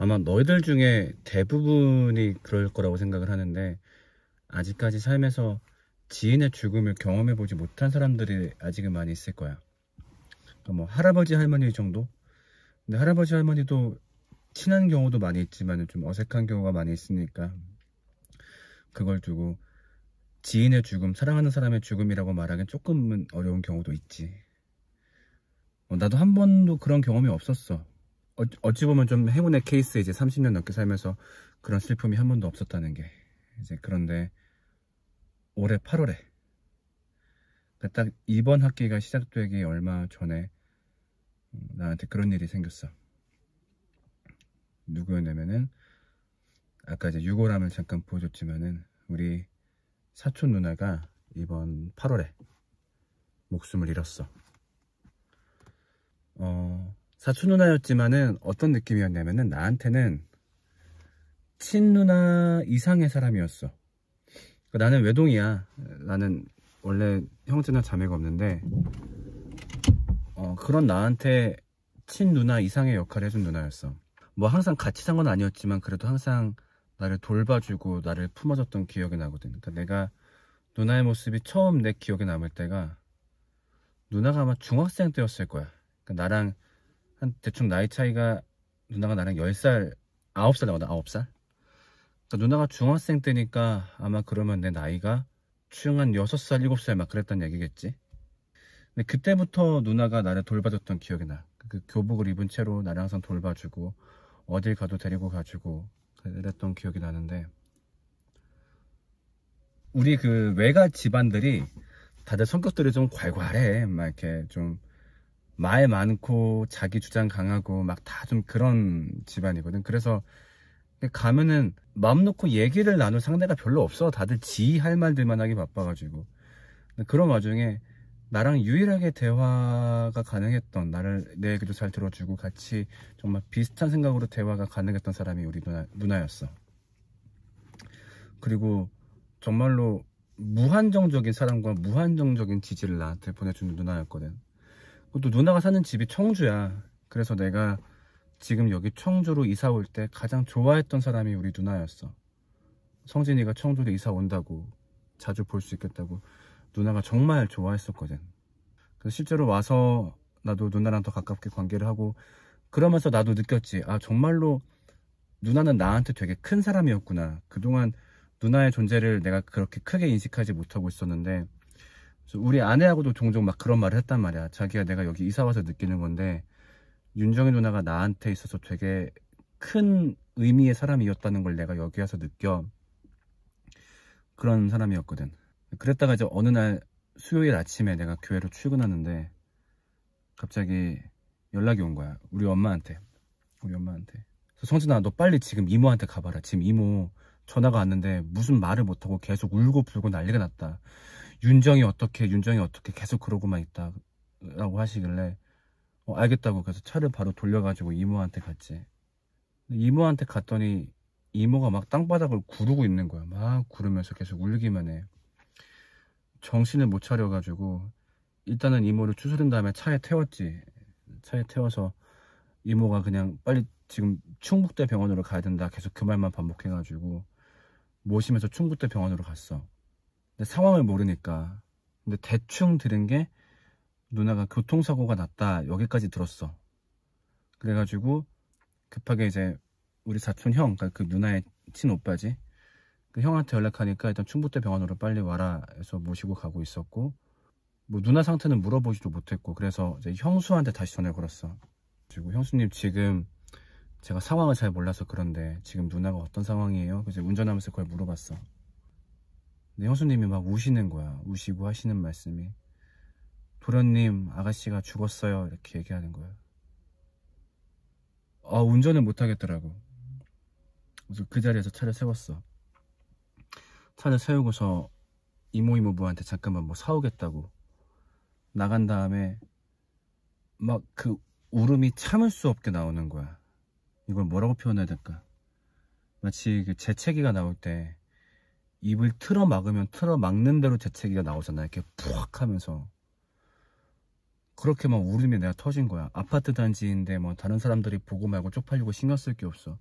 아마 너희들 중에 대부분이 그럴 거라고 생각을 하는데, 아직까지 삶에서 지인의 죽음을 경험해보지 못한 사람들이 아직은 많이 있을 거야. 그러니까 뭐 할아버지 할머니 정도? 근데 할아버지 할머니도 친한 경우도 많이 있지만 좀 어색한 경우가 많이 있으니까 그걸 두고 지인의 죽음, 사랑하는 사람의 죽음이라고 말하기엔 조금은 어려운 경우도 있지. 나도 한 번도 그런 경험이 없었어. 어찌 보면 좀 행운의 케이스. 이제 30년 넘게 살면서 그런 슬픔이 한 번도 없었다는 게. 이제 그런데 올해 8월에 딱 이번 학기가 시작되기 얼마 전에 나한테 그런 일이 생겼어. 누구였냐면은 아까 이제 유골함을 잠깐 보여줬지만은 우리 사촌 누나가 이번 8월에 목숨을 잃었어. 사촌 누나였지만은 어떤 느낌이었냐면은 나한테는 친누나 이상의 사람이었어. 나는 외동이야. 나는 원래 형제나 자매가 없는데 그런 나한테 친누나 이상의 역할을 해준 누나였어. 뭐 항상 같이 산 건 아니었지만 그래도 항상 나를 돌봐주고 나를 품어줬던 기억이 나거든. 그러니까 내가 누나의 모습이 처음 내 기억에 남을 때가 누나가 아마 중학생 때였을 거야. 그러니까 나랑 한 대충 나이 차이가, 누나가 나랑 10살, 9살 나거든. 9살. 그러니까 누나가 중학생 때니까 아마 그러면 내 나이가 중 한 6살, 7살 막 그랬단 얘기겠지. 근데 그때부터 누나가 나를 돌봐줬던 기억이 나. 그 교복을 입은 채로 나를 항상 돌봐주고 어딜 가도 데리고 가주고 그랬던 기억이 나는데, 우리 그 외가 집안들이 다들 성격들이 좀 괄괄해. 막 이렇게 좀 말 많고 자기 주장 강하고 막 다 좀 그런 집안이거든. 그래서 가면은 마음 놓고 얘기를 나눌 상대가 별로 없어. 다들 지 할 말들만 하기 바빠가지고. 그런 와중에 나랑 유일하게 대화가 가능했던, 내 얘기도 잘 들어주고 같이 정말 비슷한 생각으로 대화가 가능했던 사람이 우리 누나였어. 그리고 정말로 무한정적인 사랑과 무한정적인 지지를 나한테 보내주는 누나였거든. 또 누나가 사는 집이 청주야. 그래서 내가 지금 여기 청주로 이사 올 때 가장 좋아했던 사람이 우리 누나였어. 성진이가 청주로 이사 온다고, 자주 볼 수 있겠다고 누나가 정말 좋아했었거든. 그래서 실제로 와서 나도 누나랑 더 가깝게 관계를 하고 그러면서 나도 느꼈지. 아, 정말로 누나는 나한테 되게 큰 사람이었구나. 그동안 누나의 존재를 내가 그렇게 크게 인식하지 못하고 있었는데, 우리 아내하고도 종종 막 그런 말을 했단 말이야. 자기야, 내가 여기 이사 와서 느끼는 건데 윤정이 누나가 나한테 있어서 되게 큰 의미의 사람이었다는 걸 내가 여기 와서 느껴. 그런 사람이었거든. 그랬다가 이제 어느 날 수요일 아침에 내가 교회로 출근하는데 갑자기 연락이 온 거야. 우리 엄마한테. 성진아, 너 빨리 지금 이모한테 가봐라. 지금 이모 전화가 왔는데 무슨 말을 못하고 계속 울고 불고 난리가 났다. 윤정이 어떻게 계속 그러고만 있다 라고 하시길래 알겠다고. 그래서 차를 바로 돌려가지고 이모한테 갔지. 이모한테 갔더니 이모가 막 땅바닥을 구르고 있는 거야. 막 구르면서 계속 울기만 해. 정신을 못 차려가지고 일단은 이모를 추스른 다음에 차에 태웠지. 차에 태워서 이모가 그냥 빨리 지금 충북대 병원으로 가야 된다 계속 그 말만 반복해가지고 모시면서 충북대 병원으로 갔어. 근데 상황을 모르니까. 근데 대충 들은 게 누나가 교통사고가 났다 여기까지 들었어. 그래가지고 급하게 이제 우리 사촌 형, 그러니까 그 누나의 친오빠지, 그 형한테 연락하니까 일단 충북대 병원으로 빨리 와라 해서 모시고 가고 있었고, 뭐 누나 상태는 물어보지도 못했고, 그래서 이제 형수한테 다시 전화를 걸었어. 그리고 형수님, 지금 제가 상황을 잘 몰라서 그런데 지금 누나가 어떤 상황이에요? 그래서 운전하면서 그걸 물어봤어. 근데 형수님이 막 우시는 거야. 우시고 하시는 말씀이, 도련님, 아가씨가 죽었어요, 이렇게 얘기하는 거야. 운전을 못 하겠더라고. 그래서 그 자리에서 차를 세웠어. 차를 세우고서 이모부한테 잠깐만 뭐 사오겠다고 나간 다음에 막 그 울음이 참을 수 없게 나오는 거야. 이걸 뭐라고 표현해야 될까? 마치 그 재채기가 나올 때 입을 틀어 막으면 틀어 막는 대로 재채기가 나오잖아. 이렇게 푸악 하면서 그렇게 막 울음이 내가 터진 거야. 아파트 단지인데 뭐 다른 사람들이 보고 말고 쪽팔리고 신경 쓸 게 없어.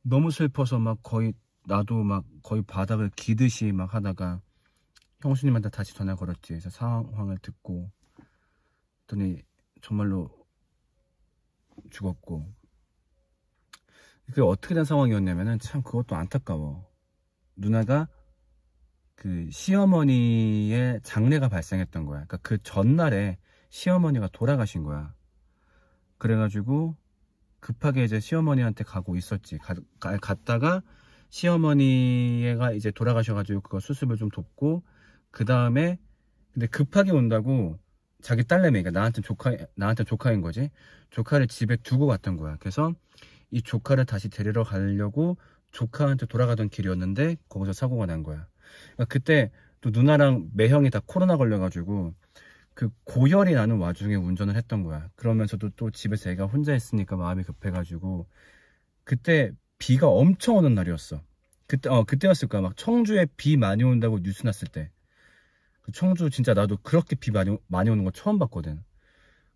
너무 슬퍼서 막 거의 나도 막 거의 바닥을 기듯이 막 하다가 형수님한테 다시 전화 걸었지. 그래서 상황을 듣고 했더니 정말로 죽었고. 그게 어떻게 된 상황이었냐면은 참 그것도 안타까워. 누나가 그 시어머니의 장례가 발생했던 거야. 그러니까 그 전날에 시어머니가 돌아가신 거야. 그래가지고 급하게 이제 시어머니한테 가고 있었지. 갔다가 시어머니가 이제 돌아가셔가지고 그거 수습을 좀 돕고, 그 다음에 근데 급하게 온다고 자기 딸내미, 그러니까 나한테 조카인 거지. 조카를 집에 두고 갔던 거야. 그래서 이 조카를 다시 데리러 가려고 조카한테 돌아가던 길이었는데 거기서 사고가 난 거야. 그러니까 그때 또 누나랑 매형이 다 코로나 걸려가지고 그 고열이 나는 와중에 운전을 했던 거야. 그러면서도 또 집에서 애가 혼자 있으니까 마음이 급해가지고, 그때 비가 엄청 오는 날이었어. 그때였을 거야. 막 청주에 비 많이 온다고 뉴스 났을 때. 청주 진짜 나도 그렇게 비 많이 오는 거 처음 봤거든.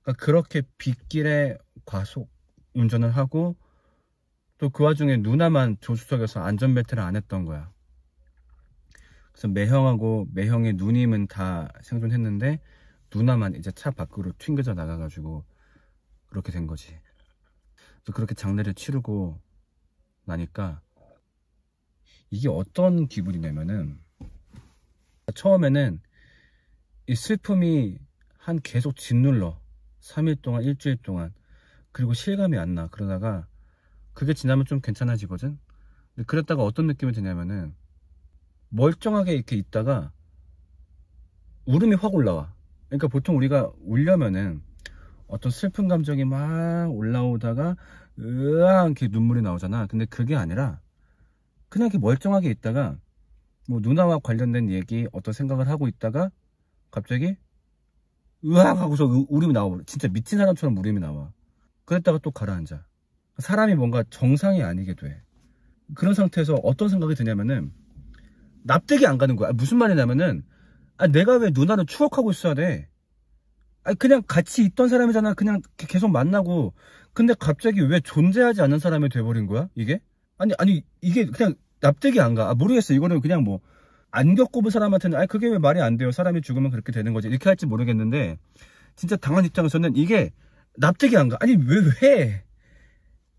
그러니까 그렇게 빗길에 과속 운전을 하고, 또 그 와중에 누나만 조수석에서 안전벨트를 안 했던 거야. 그래서 매형하고 매형의 누님은 다 생존했는데 누나만 이제 차 밖으로 튕겨져 나가가지고 그렇게 된 거지. 그래서 그렇게 장례를 치르고 나니까 이게 어떤 기분이냐면은, 처음에는 이 슬픔이 한 계속 짓눌러 3일 동안, 일주일 동안. 그리고 실감이 안 나. 그러다가 그게 지나면 좀 괜찮아지거든. 근데 그랬다가 어떤 느낌이 드냐면은 멀쩡하게 이렇게 있다가 울음이 확 올라와. 그러니까 보통 우리가 울려면은 어떤 슬픈 감정이 막 올라오다가 으앙 이렇게 눈물이 나오잖아. 근데 그게 아니라 그냥 이렇게 멀쩡하게 있다가 뭐 누나와 관련된 얘기 어떤 생각을 하고 있다가 갑자기 으악 하고서 울음이 나와. 진짜 미친 사람처럼 울음이 나와. 그랬다가 또 가라앉아. 사람이 뭔가 정상이 아니게 돼. 그런 상태에서 어떤 생각이 드냐면은 납득이 안 가는 거야. 무슨 말이냐면은 내가 왜 누나를 추억하고 있어야 돼? 그냥 같이 있던 사람이잖아. 그냥 계속 만나고. 근데 갑자기 왜 존재하지 않는 사람이 돼버린 거야? 이게? 아니 이게 그냥 납득이 안 가. 모르겠어. 이거는 그냥 뭐 안 겪어본 사람한테는 그게 왜 말이 안 돼요. 사람이 죽으면 그렇게 되는 거지. 이렇게 할지 모르겠는데 진짜 당한 입장에서는 이게 납득이 안 가. 왜?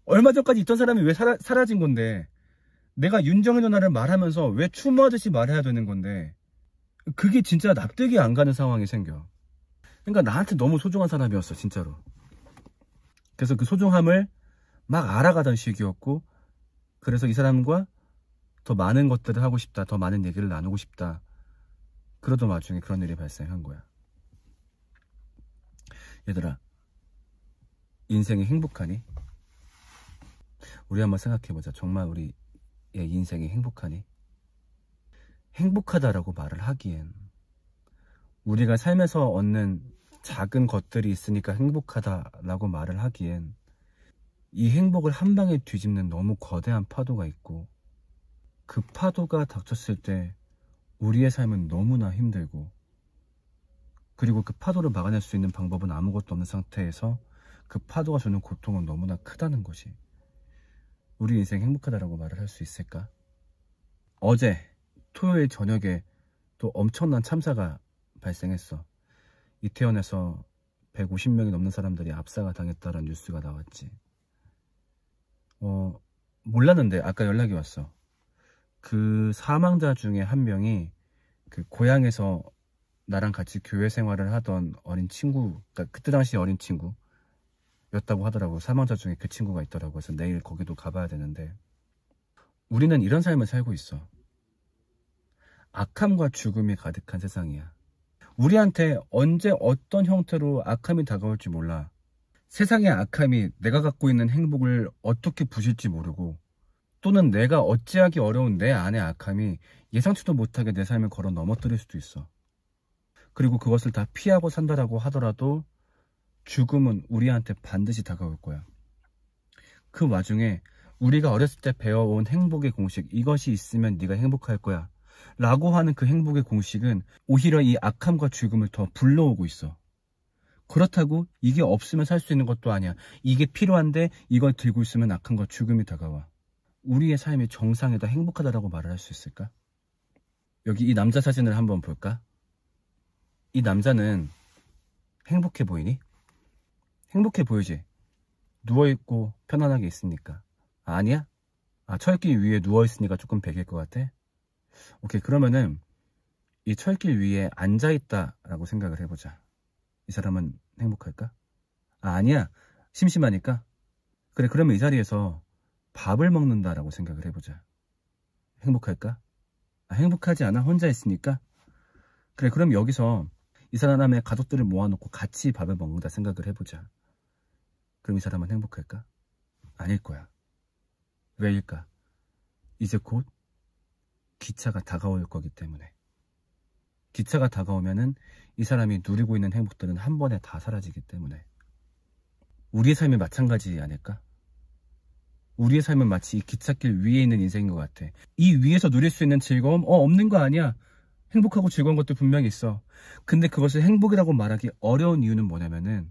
얼마 전까지 있던 사람이 왜 사라진 건데, 내가 윤정희 누나를 말하면서 왜 추모하듯이 말해야 되는 건데, 그게 진짜 납득이 안 가는 상황이 생겨. 그러니까 나한테 너무 소중한 사람이었어, 진짜로. 그래서 그 소중함을 막 알아가던 시기였고, 그래서 이 사람과 더 많은 것들을 하고 싶다, 더 많은 얘기를 나누고 싶다, 그러던 와중에 그런 일이 발생한 거야. 얘들아, 인생이 행복하니? 우리 한번 생각해보자. 정말 우리의 인생이 행복하니? 행복하다라고 말을 하기엔, 우리가 삶에서 얻는 작은 것들이 있으니까 행복하다라고 말을 하기엔, 이 행복을 한 방에 뒤집는 너무 거대한 파도가 있고, 그 파도가 닥쳤을 때 우리의 삶은 너무나 힘들고, 그리고 그 파도를 막아낼 수 있는 방법은 아무것도 없는 상태에서 그 파도가 주는 고통은 너무나 크다는 것이, 우리 인생 행복하다라고 말을 할 수 있을까? 어제 토요일 저녁에 또 엄청난 참사가 발생했어. 이태원에서 150명이 넘는 사람들이 압사가 당했다는 뉴스가 나왔지. 몰랐는데 아까 연락이 왔어. 그 사망자 중에 한 명이 그 고향에서 나랑 같이 교회 생활을 하던 어린 친구, 그러니까 그때 당시 어린 친구였다고 하더라고. 사망자 중에 그 친구가 있더라고. 그래서 내일 거기도 가봐야 되는데, 우리는 이런 삶을 살고 있어. 악함과 죽음이 가득한 세상이야. 우리한테 언제 어떤 형태로 악함이 다가올지 몰라. 세상의 악함이 내가 갖고 있는 행복을 어떻게 부실지 모르고, 또는 내가 어찌하기 어려운 내 안의 악함이 예상치도 못하게 내 삶을 걸어 넘어뜨릴 수도 있어. 그리고 그것을 다 피하고 산다라고 하더라도 죽음은 우리한테 반드시 다가올 거야. 그 와중에 우리가 어렸을 때 배워온 행복의 공식, 이것이 있으면 네가 행복할 거야 라고 하는 그 행복의 공식은 오히려 이 악함과 죽음을 더 불러오고 있어. 그렇다고 이게 없으면 살 수 있는 것도 아니야. 이게 필요한데 이걸 들고 있으면 악한 거 죽음이 다가와. 우리의 삶이 정상이다, 행복하다라고 말을 할 수 있을까? 여기 이 남자 사진을 한번 볼까? 이 남자는 행복해 보이니? 행복해 보이지? 누워있고 편안하게 있으니까. 아니야? 철길 위에 누워있으니까 조금 배길 것 같아? 오케이, 그러면은 이 철길 위에 앉아있다라고 생각을 해보자. 이 사람은 행복할까? 아니야. 심심하니까? 그래, 그러면 이 자리에서 밥을 먹는다라고 생각을 해보자. 행복할까? 행복하지 않아? 혼자 있으니까? 그래, 그럼 여기서 이 사람의 가족들을 모아놓고 같이 밥을 먹는다 생각을 해보자. 그럼 이 사람은 행복할까? 아닐 거야. 왜일까? 이제 곧 기차가 다가올 거기 때문에. 기차가 다가오면은 이 사람이 누리고 있는 행복들은 한 번에 다 사라지기 때문에. 우리의 삶이 마찬가지 아닐까? 우리의 삶은 마치 이 기찻길 위에 있는 인생인 것 같아. 이 위에서 누릴 수 있는 즐거움? 없는 거 아니야. 행복하고 즐거운 것도 분명히 있어. 근데 그것을 행복이라고 말하기 어려운 이유는 뭐냐면은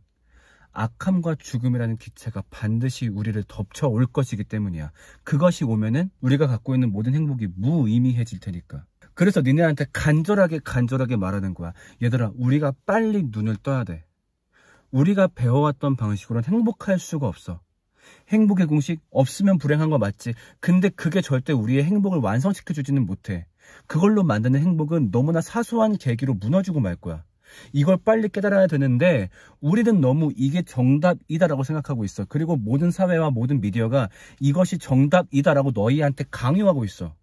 악함과 죽음이라는 기체가 반드시 우리를 덮쳐올 것이기 때문이야. 그것이 오면은 우리가 갖고 있는 모든 행복이 무의미해질 테니까. 그래서 니네한테 간절하게 말하는 거야. 얘들아, 우리가 빨리 눈을 떠야 돼. 우리가 배워왔던 방식으로는 행복할 수가 없어. 행복의 공식 없으면 불행한 거 맞지. 근데 그게 절대 우리의 행복을 완성시켜주지는 못해. 그걸로 만드는 행복은 너무나 사소한 계기로 무너지고 말 거야. 이걸 빨리 깨달아야 되는데 우리는 너무 이게 정답이다라고 생각하고 있어. 그리고 모든 사회와 모든 미디어가 이것이 정답이다라고 너희한테 강요하고 있어.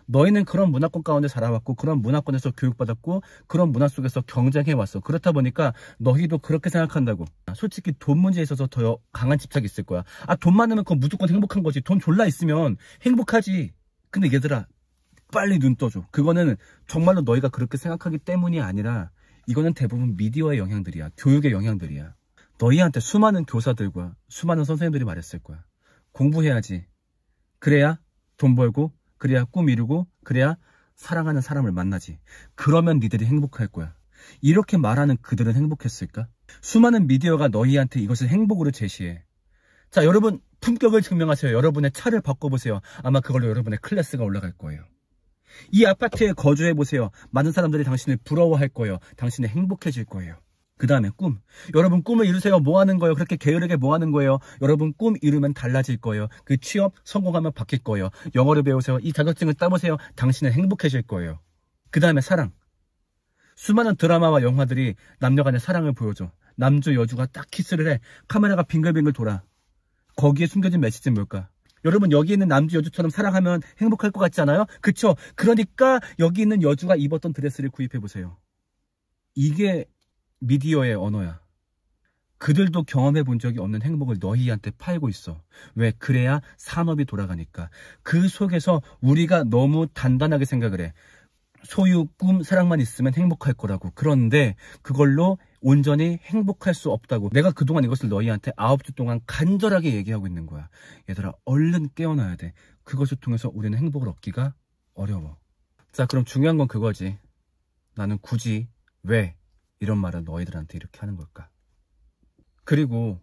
너희는 그런 문화권 가운데 자라왔고 그런 문화권에서 교육받았고 그런 문화 속에서 경쟁해왔어. 그렇다 보니까 너희도 그렇게 생각한다고. 솔직히 돈 문제에 있어서 더 강한 집착이 있을 거야. 돈 많으면 그건 무조건 행복한 거지. 돈 졸라 있으면 행복하지. 근데 얘들아, 빨리 눈 떠줘. 그거는 정말로 너희가 그렇게 생각하기 때문이 아니라 이거는 대부분 미디어의 영향들이야. 교육의 영향들이야. 너희한테 수많은 교사들과 수많은 선생님들이 말했을 거야. 공부해야지. 그래야 돈 벌고, 그래야 꿈 이루고, 그래야 사랑하는 사람을 만나지. 그러면 니들이 행복할 거야. 이렇게 말하는 그들은 행복했을까? 수많은 미디어가 너희한테 이것을 행복으로 제시해. 자, 여러분 품격을 증명하세요. 여러분의 차를 바꿔보세요. 아마 그걸로 여러분의 클래스가 올라갈 거예요. 이 아파트에 거주해보세요. 많은 사람들이 당신을 부러워할 거예요. 당신은 행복해질 거예요. 그 다음에 꿈. 여러분 꿈을 이루세요. 뭐 하는 거예요? 그렇게 게으르게 뭐 하는 거예요? 여러분 꿈 이루면 달라질 거예요. 그 취업 성공하면 바뀔 거예요. 영어를 배우세요. 이 자격증을 따보세요. 당신은 행복해질 거예요. 그 다음에 사랑. 수많은 드라마와 영화들이 남녀 간의 사랑을 보여줘. 남주 여주가 딱 키스를 해. 카메라가 빙글빙글 돌아. 거기에 숨겨진 메시지는 뭘까? 여러분 여기 있는 남주 여주처럼 사랑하면 행복할 것 같지 않아요? 그쵸? 그러니까 여기 있는 여주가 입었던 드레스를 구입해보세요. 이게 미디어의 언어야. 그들도 경험해 본 적이 없는 행복을 너희한테 팔고 있어. 왜? 그래야 산업이 돌아가니까. 그 속에서 우리가 너무 단단하게 생각을 해. 소유, 꿈, 사랑만 있으면 행복할 거라고. 그런데 그걸로 온전히 행복할 수 없다고. 내가 그동안 이것을 너희한테 9주 동안 간절하게 얘기하고 있는 거야. 얘들아, 얼른 깨어나야 돼. 그것을 통해서 우리는 행복을 얻기가 어려워. 자, 그럼 중요한 건 그거지. 나는 굳이 왜 이런 말을 너희들한테 이렇게 하는 걸까? 그리고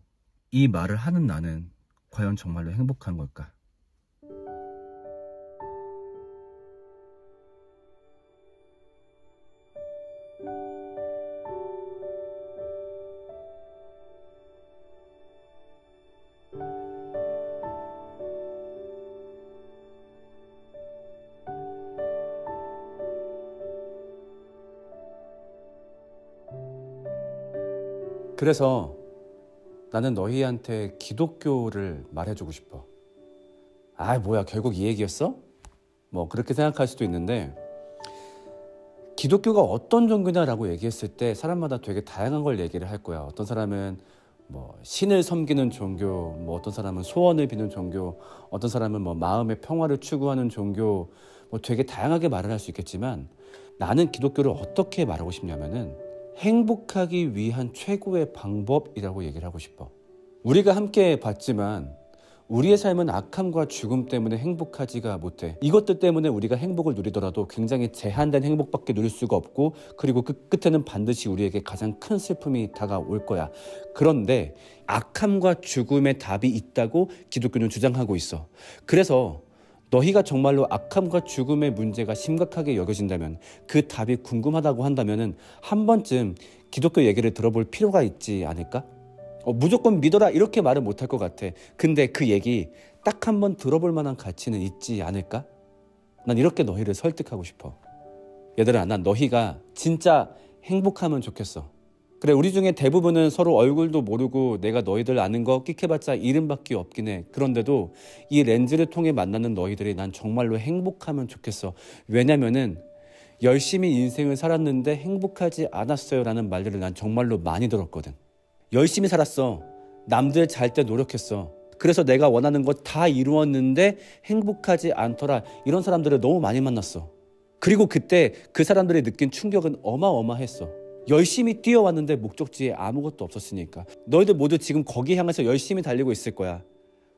이 말을 하는 나는 과연 정말로 행복한 걸까? 그래서 나는 너희한테 기독교를 말해주고 싶어. 뭐야, 결국 이 얘기였어? 뭐 그렇게 생각할 수도 있는데, 기독교가 어떤 종교냐라고 얘기했을 때 사람마다 되게 다양한 걸 얘기를 할 거야. 어떤 사람은 뭐 신을 섬기는 종교, 뭐 어떤 사람은 소원을 비는 종교, 어떤 사람은 뭐 마음의 평화를 추구하는 종교, 뭐 되게 다양하게 말을 할 수 있겠지만, 나는 기독교를 어떻게 말하고 싶냐면은 행복하기 위한 최고의 방법이라고 얘기를 하고 싶어. 우리가 함께 봤지만 우리의 삶은 악함과 죽음 때문에 행복하지가 못해. 이것들 때문에 우리가 행복을 누리더라도 굉장히 제한된 행복밖에 누릴 수가 없고, 그리고 그 끝에는 반드시 우리에게 가장 큰 슬픔이 다가올 거야. 그런데 악함과 죽음의 답이 있다고 기독교는 주장하고 있어. 그래서 너희가 정말로 악함과 죽음의 문제가 심각하게 여겨진다면, 그 답이 궁금하다고 한다면 한 번쯤 기독교 얘기를 들어볼 필요가 있지 않을까? 무조건 믿어라 이렇게 말은 못할 것 같아. 근데 그 얘기 딱 한 번 들어볼 만한 가치는 있지 않을까? 난 이렇게 너희를 설득하고 싶어. 얘들아, 난 너희가 진짜 행복하면 좋겠어. 그래, 우리 중에 대부분은 서로 얼굴도 모르고 내가 너희들 아는 거 끽해봤자 이름밖에 없긴 해. 그런데도 이 렌즈를 통해 만나는 너희들이 난 정말로 행복하면 좋겠어. 왜냐면은 열심히 인생을 살았는데 행복하지 않았어요 라는 말들을 난 정말로 많이 들었거든. 열심히 살았어. 남들 잘 때 노력했어. 그래서 내가 원하는 거 다 이루었는데 행복하지 않더라. 이런 사람들을 너무 많이 만났어. 그리고 그때 그 사람들이 느낀 충격은 어마어마했어. 열심히 뛰어왔는데 목적지에 아무것도 없었으니까. 너희들 모두 지금 거기 향해서 열심히 달리고 있을 거야.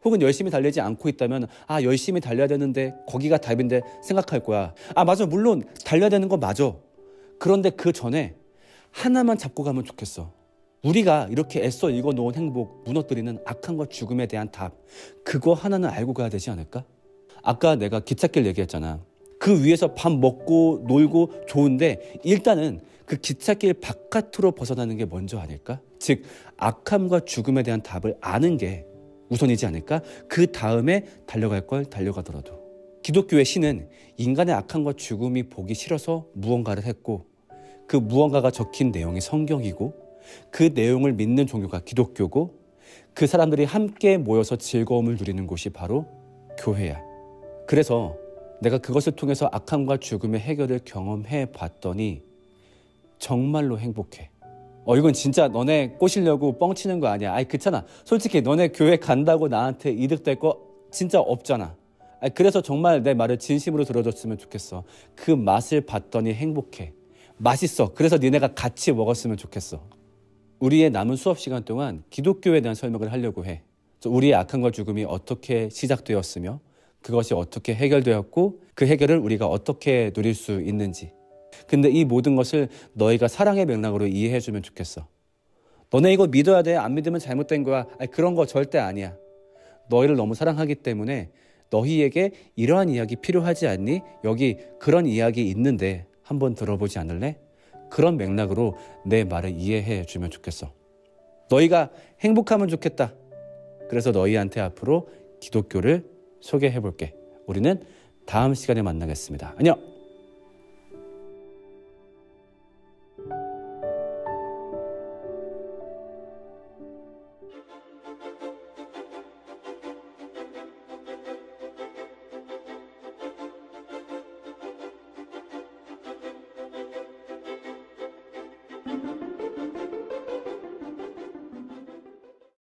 혹은 열심히 달리지 않고 있다면 열심히 달려야 되는데 거기가 답인데 생각할 거야. 맞아, 물론 달려야 되는 거 맞아. 그런데 그 전에 하나만 잡고 가면 좋겠어. 우리가 이렇게 애써 읽어놓은 행복, 무너뜨리는 악함과 죽음에 대한 답, 그거 하나는 알고 가야 되지 않을까? 아까 내가 기찻길 얘기했잖아. 그 위에서 밥 먹고 놀고 좋은데 일단은 그 기찻길 바깥으로 벗어나는 게 먼저 아닐까? 즉 악함과 죽음에 대한 답을 아는 게 우선이지 않을까? 그 다음에 달려갈 걸 달려가더라도. 기독교의 신은 인간의 악함과 죽음이 보기 싫어서 무언가를 했고, 그 무언가가 적힌 내용이 성경이고, 그 내용을 믿는 종교가 기독교고, 그 사람들이 함께 모여서 즐거움을 누리는 곳이 바로 교회야. 그래서 내가 그것을 통해서 악함과 죽음의 해결을 경험해 봤더니 정말로 행복해. 이건 진짜 너네 꼬시려고 뻥치는 거 아니야. 그렇잖아. 솔직히 너네 교회 간다고 나한테 이득될 거 진짜 없잖아. 그래서 정말 내 말을 진심으로 들어줬으면 좋겠어. 그 맛을 봤더니 행복해. 맛있어. 그래서 니네가 같이 먹었으면 좋겠어. 우리의 남은 수업 시간 동안 기독교에 대한 설명을 하려고 해. 우리의 악함과 죽음이 어떻게 시작되었으며 그것이 어떻게 해결되었고 그 해결을 우리가 어떻게 누릴 수 있는지. 근데 이 모든 것을 너희가 사랑의 맥락으로 이해해주면 좋겠어. 너네 이거 믿어야 돼. 안 믿으면 잘못된 거야. 그런 거 절대 아니야. 너희를 너무 사랑하기 때문에 너희에게 이러한 이야기 필요하지 않니? 여기 그런 이야기 있는데 한번 들어보지 않을래? 그런 맥락으로 내 말을 이해해 주면 좋겠어. 너희가 행복하면 좋겠다. 그래서 너희한테 앞으로 기독교를 소개해 볼게. 우리는 다음 시간에 만나겠습니다. 안녕.